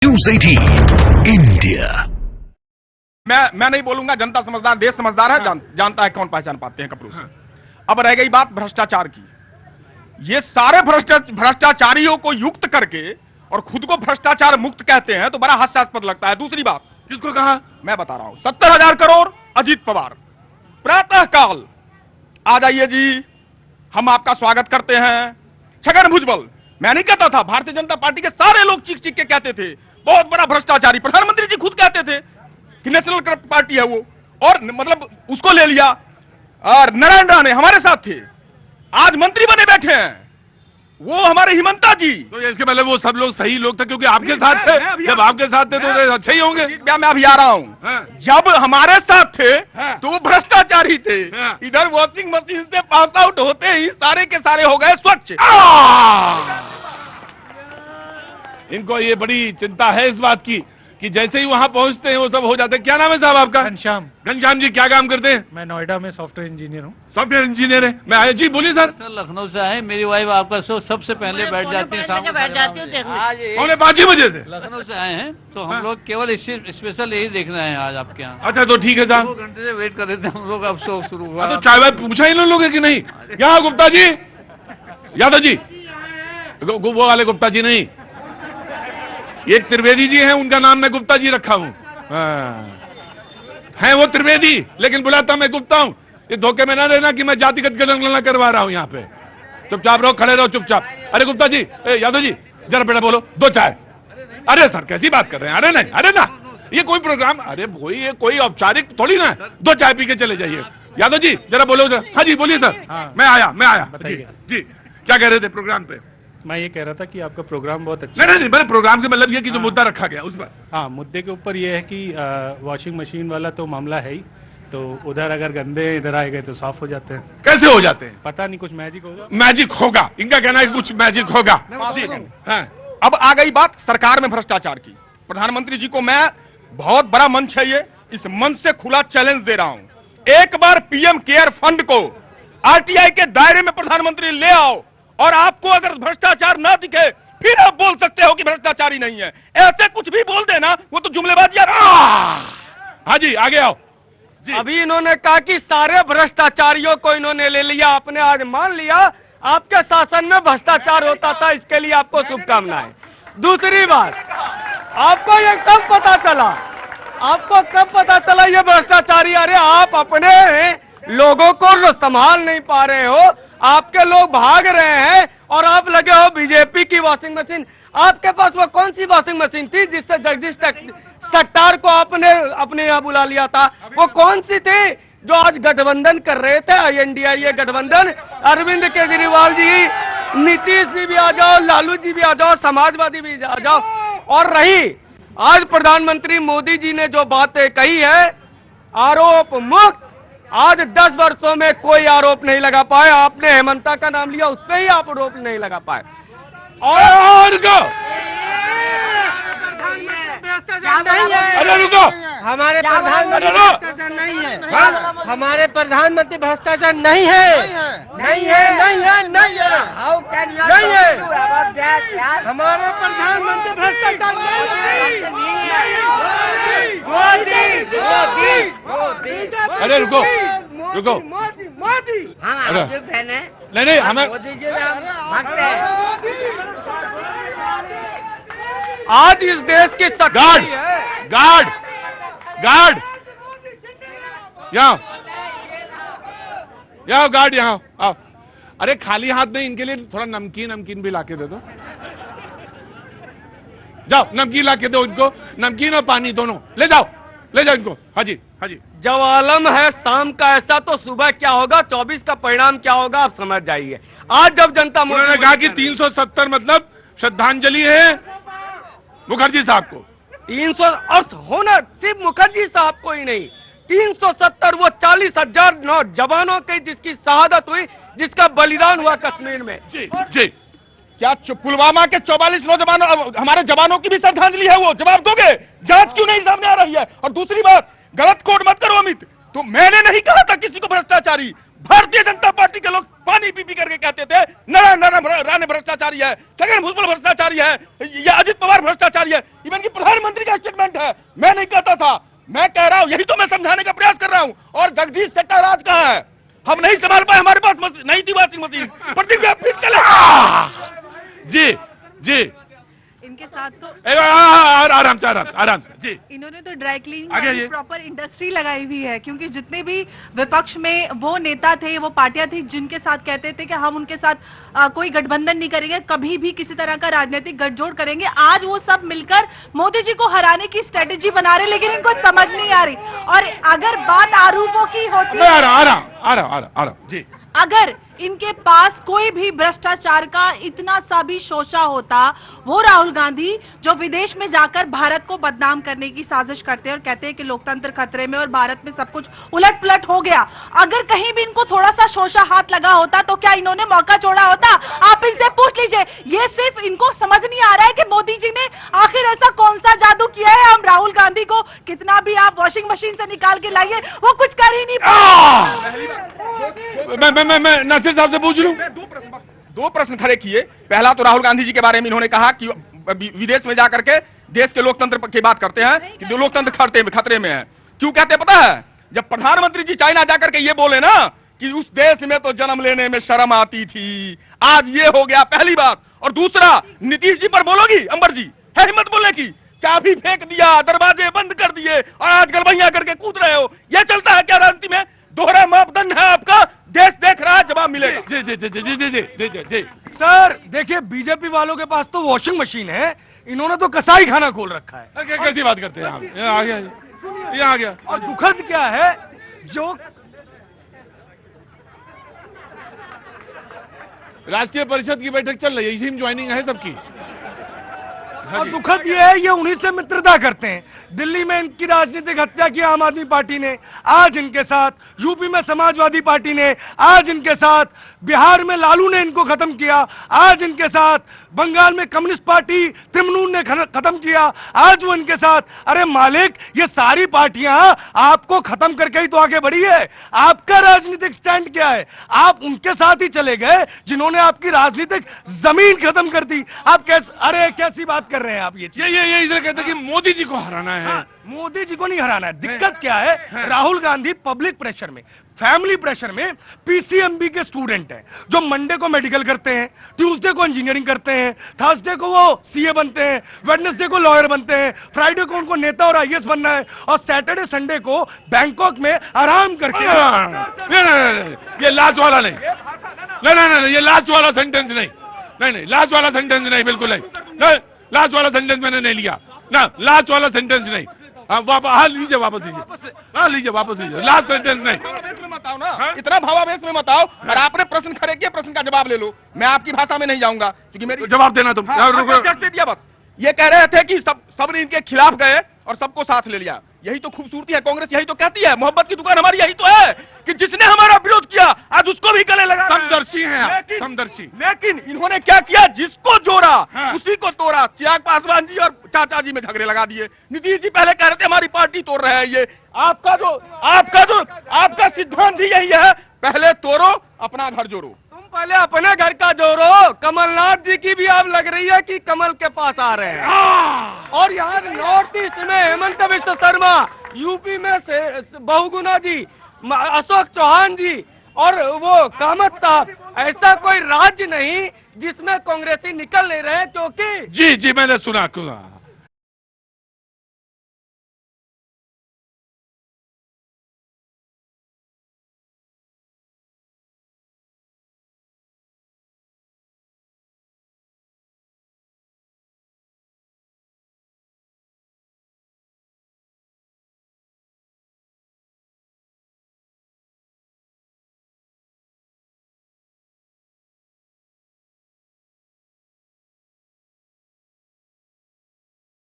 News 18 India. मैं नहीं बोलूंगा, जनता समझदार, देश समझदार है, जानता है कौन पहचान पाते हैं कपड़ों से। अब रह गई बात भ्रष्टाचार की। ये सारे भ्रष्टाचारियों को युक्त करके और खुद को भ्रष्टाचार मुक्त कहते हैं तो बड़ा हास्यास्पद लगता है। दूसरी बात, किसको कहा, मैं बता रहा हूं, 70,000 करोड़ अजीत पवार। प्रातः काल आ जाइए जी, हम आपका स्वागत करते हैं। छगन भुजबल, मैं नहीं कहता था, भारतीय जनता पार्टी के सारे लोग चीख चीख के कहते थे बहुत बड़ा भ्रष्टाचारी। प्रधानमंत्री जी खुद कहते थे कि नेशनल पार्टी है वो, और मतलब उसको ले लिया। और नारायण राणे हमारे साथ थे, आज मंत्री बने बैठे हैं, वो हमारे हिमंता जी। तो इसके पहले वो सब लोग सही लोग थे क्योंकि आपके साथ थे। जब आपके साथ थे तो अच्छे ही होंगे। मैं अभी आ रहा हूं। जब हमारे साथ थे तो वो भ्रष्टाचारी थे। इधर वॉशिंग मशीन से पास आउट होते ही सारे के सारे हो गए स्वच्छ। इनको ये बड़ी चिंता है इस बात की कि जैसे ही वहां पहुंचते हैं वो सब हो जाते हैं। क्या नाम है साहब आपका? घनश्याम। घनश्याम जी, क्या काम करते हैं? मैं नोएडा में सॉफ्टवेयर इंजीनियर हूँ। सॉफ्टवेयर इंजीनियर है। मैं आया जी, बोलिए सर। लखनऊ से आए, मेरी वाइफ आपका शो सबसे पहले बैठ जाती है, शाम को बैठ जाती हूँ देखने। 5:45 बजे से लखनऊ से आए हैं तो हम लोग केवल स्पेशल यही देखना है आज आपके यहाँ। अच्छा, तो ठीक है 2 साहब। घंटे से वेट कर रहे थे हम लोग, अब शो शुरू हुआ। तो चाय वाय पूछा इन लोगों ने कि नहीं? क्या गुप्ता जी, यादव जी, वो वाले गुप्ता जी नहीं, एक त्रिवेदी जी हैं, उनका नाम मैं गुप्ता जी रखा हूं। हैं वो त्रिवेदी, लेकिन बुलाता मैं गुप्ता हूं। ये धोखे में ना रहना कि मैं जातिगत गणना करवा रहा हूं यहाँ पे। चुपचाप रहो, खड़े रहो चुपचाप। अरे गुप्ता जी, यादव जी, जरा बेटा बोलो, 2 चाय। अरे सर कैसी बात कर रहे हैं? अरे नहीं, अरे ना, ये कोई प्रोग्राम, अरे ये कोई औपचारिक थोड़ी ना, 2 चाय पी के चले जाइए। यादव जी जरा बोलो जरा। हाँ जी बोलिए सर। हाँ। मैं आया बताइए। जी, क्या कह रहे थे प्रोग्राम पे? मैं ये कह रहा था कि आपका प्रोग्राम बहुत अच्छा नहीं, मेरे प्रोग्राम के मतलब ये कि जो मुद्दा रखा गया उस पर। हाँ, मुद्दे के ऊपर ये है कि वॉशिंग मशीन वाला तो मामला है ही, तो उधर अगर गंदे इधर आए गए तो साफ हो जाते हैं। कैसे हो जाते हैं? पता नहीं, कुछ मैजिक होगा। मैजिक होगा, इनका कहना है कि कुछ मैजिक होगा। हाँ। अब आ गई बात सरकार में भ्रष्टाचार की। प्रधानमंत्री जी को मैं, बहुत बड़ा मंच है ये, इस मंच से खुला चैलेंज दे रहा हूं, एक बार पीएम केयर फंड को आरटीआई के दायरे में प्रधानमंत्री ले आओ, और आपको अगर भ्रष्टाचार ना दिखे फिर आप बोल सकते हो कि भ्रष्टाचारी नहीं है। ऐसे कुछ भी बोल देना वो तो जुमलेबाजी। हाँ जी, आगे आओ जी। अभी इन्होंने कहा कि सारे भ्रष्टाचारियों को इन्होंने ले लिया, आपने आज मान लिया आपके शासन में भ्रष्टाचार होता था, इसके लिए आपको शुभकामनाएं। दूसरी बात, आपको ये कब पता चला ये भ्रष्टाचारी? अरे आप अपने लोगों को संभाल नहीं पा रहे हो, आपके लोग भाग रहे हैं और आप लगे हो बीजेपी की वॉशिंग मशीन। आपके पास वो कौन सी वॉशिंग मशीन थी जिससे जगदीश सट्टार को आपने अपने यहाँ बुला लिया था? वो कौन सी थी जो आज गठबंधन कर रहे थे, INDIA गठबंधन? अरविंद केजरीवाल जी, नीतीश जी भी आ जाओ, लालू जी भी आ जाओ, समाजवादी भी आ जाओ। और रही आज प्रधानमंत्री मोदी जी ने जो बातें कही है, आरोप मुक्त, आज 10 वर्षों में कोई आरोप नहीं लगा पाए। आपने हेमंता का नाम लिया, उससे ही आप आरोप नहीं लगा पाए। और अरे रुको, हमारे प्रधानमंत्री भ्रष्टाचार नहीं है। हमारे प्रधानमंत्री भ्रष्टाचार नहीं है, नहीं है, नहीं है, नहीं है, नहीं है। हमारे प्रधानमंत्री भ्रष्टाचार अरे रुको, रुको। मोदी नहीं, हमें आज इस देश की गार्ड, यहाँ गार्ड, यहाँ आओ। अरे खाली हाथ में इनके लिए थोड़ा नमकीन भी लाके दे दो। जाओ, नमकीन लाके दो इनको, नमकीन और पानी दोनों ले जाओ इनको। हाँ जी, हाँ जी। जब आलम है शाम का ऐसा, तो सुबह क्या होगा, 24 का परिणाम क्या होगा, आप समझ जाइए। आज जब जनता, उन्होंने कहा कि 370 मतलब श्रद्धांजलि है मुखर्जी साहब को। 300 और होना सिर्फ मुखर्जी साहब को ही नहीं, 370 वो 40,000 नौजवानों की जिसकी शहादत हुई, जिसका बलिदान हुआ कश्मीर में। जी जी। क्या पुलवामा के 44 नौजवानों, हमारे जवानों की भी श्रद्धांजलि है? वो जवाब दोगे? जांच क्यों नहीं सामने आ रही है? और दूसरी बात, गलत कोड मत करो अमित, तो मैंने नहीं कहा था किसी को भ्रष्टाचारी। भारतीय जनता पार्टी के लोग पानी पी पी करके कहते थे नारायण राणे भ्रष्टाचारी है, छगन भुजबल भ्रष्टाचारी है, या अजित पवार भ्रष्टाचारी है। इवन की प्रधानमंत्री का स्टेटमेंट है, मैं नहीं कहता था। मैं कह रहा हूं, यही तो मैं समझाने का प्रयास कर रहा हूं। और जगदीश शेट्टर राज कहां है? हम नहीं संभाल पाए, हमारे पास नहीं थी वॉशिंग मशीन। प्रतीक भैया फिर चले। जी जी इनके साथ तो आराम से जी। इन्होंने तो ड्राई क्लीनिंग आगे वाली ये। प्रॉपर इंडस्ट्री लगाई हुई है, क्योंकि जितने भी विपक्ष में वो नेता थे, वो पार्टियां थी जिनके साथ कहते थे कि हम उनके साथ कोई गठबंधन नहीं करेंगे, कभी भी किसी तरह का राजनीतिक गठजोड़ करेंगे, आज वो सब मिलकर मोदी जी को हराने की स्ट्रेटेजी बना रहे, लेकिन इनको समझ नहीं आ रही। और अगर बात आरोपों की होती है, आ रहा जी। अगर इनके पास कोई भी भ्रष्टाचार का इतना सा भी शोषा होता, वो राहुल गांधी जो विदेश में जाकर भारत को बदनाम करने की साजिश करते हैं और कहते हैं कि लोकतंत्र खतरे में और भारत में सब कुछ उलट पुलट हो गया, अगर कहीं भी इनको थोड़ा सा शोषा हाथ लगा होता तो क्या इन्होंने मौका छोड़ा होता? आप इनसे पूछ लीजिए। ये सिर्फ इनको समझ नहीं आ रहा है कि मोदी जी ने आखिर ऐसा कौन सा जादू किया है। हम राहुल गांधी को कितना भी आप वॉशिंग मशीन से निकाल के लाइए, वो कुछ कर ही नहीं पाए। मैं नासिर साहब से पूछ लूं। दो प्रश्न खड़े किए। पहला तो राहुल गांधी जी के बारे में इन्होंने कहा कि विदेश में जाकर के देश के लोकतंत्र की बात करते हैं कि लोकतंत्र खतरे में है। क्यों कहते पता है? जब प्रधानमंत्री जी चाइना जाकर के ये बोले ना कि उस देश में तो जन्म लेने में शर्म आती थी, आज ये हो गया, पहली बात। और दूसरा, नीतीश जी पर बोलोगी अंबर जी, है हिम्मत बोलने की? चाबी फेंक दिया, दरवाजे बंद कर दिए और आज गलबैया करके कूद रहे हो। यह चलता है क्या राजनीति में? दोहरा मापदंड है आपका, देश देख रहा है, जवाब मिलेगा। जी जी जी जी जी जी जी जी जी। सर देखिए, बीजेपी वालों के पास तो वॉशिंग मशीन है, इन्होंने तो कसाई खाना खोल रखा है। कैसी बात करते हैं आप? यहाँ आ गया, ये आ गया। और दुखद क्या है, जो राष्ट्रीय परिषद की बैठक चल रही है, इसी में ज्वाइनिंग है सबकी। और दुखद ये है, ये उन्हीं से मित्रता करते हैं। दिल्ली में इनकी राजनीतिक हत्या की आम आदमी पार्टी ने, आज इनके साथ यूपी में समाजवादी पार्टी ने, आज इनके साथ बिहार में लालू ने इनको खत्म किया, आज इनके साथ बंगाल में कम्युनिस्ट पार्टी तृणमूल ने खत्म किया, आज वो इनके साथ। अरे मालिक, ये सारी पार्टियां आपको खत्म करके ही तो आगे बढ़ी है। आपका राजनीतिक स्टैंड क्या है? आप उनके साथ ही चले गए जिन्होंने आपकी राजनीतिक जमीन खत्म कर दी। आप अरे कैसी बात कर रहे हैं आप? ये इसलिए कहते हैं कि मोदी जी को हराना है। हाँ, मोदी जी को नहीं हराना है। दिक्कत क्या है? राहुल गांधी पब्लिक प्रेशर में, फैमिली प्रेशर में पीसीएमबी के स्टूडेंट हैं, जो मंडे को मेडिकल करते हैं, ट्यूसडे को इंजीनियरिंग करते हैं, थर्सडे को वो सीए बनते हैं, वेडनेसडे को लॉयर बनते हैं, फ्राइडे को उनको नेता और आईएएस बनना है, और सैटरडे संडे को बैंकॉक में आराम करके। ये लास्ट वाला नहीं, नहीं, ये लास्ट वाला सेंटेंस नहीं, लास्ट वाला सेंटेंस नहीं, बिल्कुल नहीं, लास्ट वाला सेंटेंस मैंने नहीं लिया ना, लास्ट वाला सेंटेंस नहीं। हाँ लीजिए, वापस लीजिए, हाँ लीजिए, वापस लीजिए, लास्ट सेंटेंस नहीं। भावावेश में मत आओ ना, इतना भावावेश में मत आओ। और आपने प्रश्न खड़े किया, प्रश्न का जवाब ले लो। मैं आपकी भाषा में नहीं जाऊंगा क्योंकि मेरी जवाब देना तुम। जस्ट दे दिया बस। ये कह रहे थे कि सबने इनके खिलाफ गए और सबको साथ ले लिया। यही तो खूबसूरती है, कांग्रेस यही तो कहती है। मोहब्बत की दुकान हमारी यही तो है कि जिसने हमारा विरोध किया आज उसको भी गले लगा। समदर्शी हैं आप, समदर्शी। लेकिन इन्होंने क्या किया? जिसको जोड़ा उसी को तोड़ा। चिराग पासवान जी और चाचा जी में झगड़े लगा दिए। नीतीश जी पहले कह रहे थे हमारी पार्टी तोड़ रहे हैं। ये आपका सिद्धांत ही यही है, पहले तोड़ो अपना घर जोड़ो। पहले अपने घर का जोड़ो। कमलनाथ जी की भी अब लग रही है कि कमल के पास आ रहे हैं। और यहाँ नॉर्थ ईस्ट में हेमंत बिश्व शर्मा, यूपी में से बहुगुणा जी, अशोक चौहान जी और वो कामत साहब, ऐसा कोई राज्य नहीं जिसमें कांग्रेसी निकल नहीं रहे। क्योंकि जी मैंने सुना।